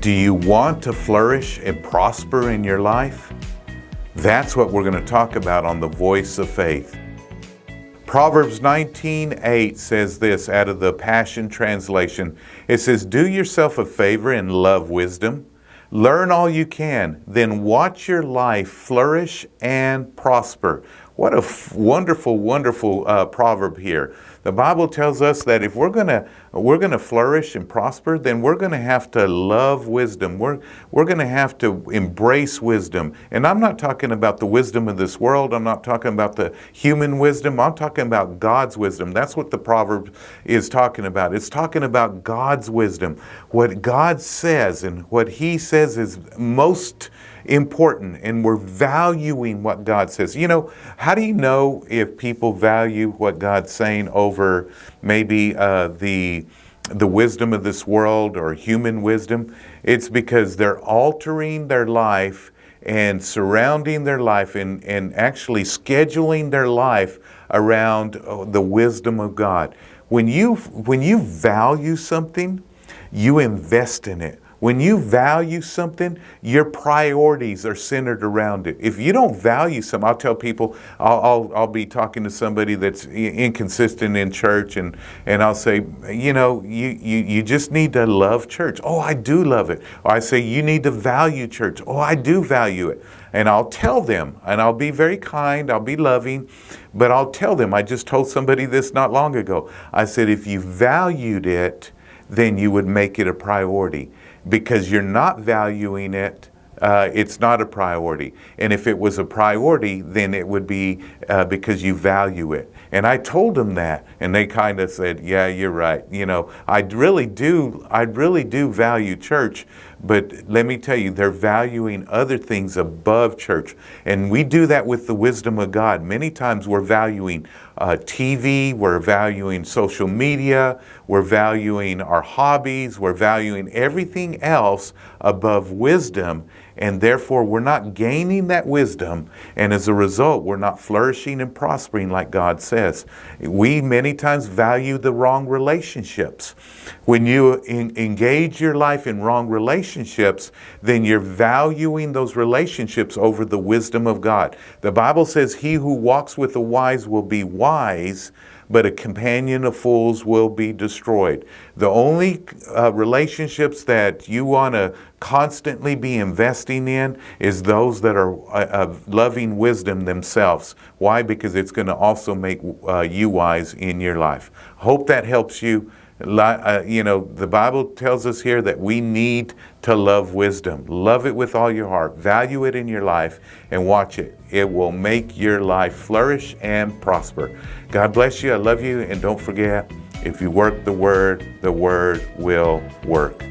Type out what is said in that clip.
Do you want to flourish and prosper in your life? That's what we're going to talk about on The Voice of Faith. Proverbs 19:8 says this out of the Passion Translation. It says, "Do yourself a favor and love wisdom. Learn all you can, then watch your life flourish and prosper." What a wonderful, wonderful proverb here. The Bible tells us that if we're gonna flourish and prosper, then we're gonna have to love wisdom. We're gonna have to embrace wisdom. And I'm not talking about the wisdom of this world. I'm not talking about the human wisdom. I'm talking about God's wisdom. That's what the proverb is talking about. It's talking about God's wisdom. What God says and what He says is most important, and we're valuing what God says. You know, how do you know if people value what God's saying over maybe the wisdom of this world or human wisdom? It's because they're altering their life and surrounding their life and actually scheduling their life around the wisdom of God. When you value something, you invest in it. When you value something, your priorities are centered around it. If you don't value something, I'll tell people, I'll be talking to somebody that's inconsistent in church, and I'll say, you know, you just need to love church. Oh, I do love it. Or I say, you need to value church. Oh, I do value it. And I'll tell them, and I'll be very kind, I'll be loving, but I'll tell them, I just told somebody this not long ago. I said, if you valued it, then you would make it a priority. Because you're not valuing it, it's not a priority. And if it was a priority, then it would be because you value it. And I told them that, and they kind of said, yeah, you're right. You know, I really do value church, but let me tell you, they're valuing other things above church. And we do that with the wisdom of God. Many times we're valuing TV, we're valuing social media, we're valuing our hobbies, we're valuing everything else above wisdom, and therefore we're not gaining that wisdom, and as a result we're not flourishing and prospering like God says. We many times value the wrong relationships. When you engage your life in wrong relationships, then you're valuing those relationships over the wisdom of God. The Bible says, "He who walks with the wise will be wise, but a companion of fools will be destroyed." The only relationships that you want to constantly be investing in is those that are loving wisdom themselves. Why? Because it's going to also make you wise in your life. Hope that helps you. You know, the Bible tells us here that we need to love wisdom. Love it with all your heart. Value it in your life and watch it. It will make your life flourish and prosper. God bless you. I love you. And don't forget, if you work the word will work.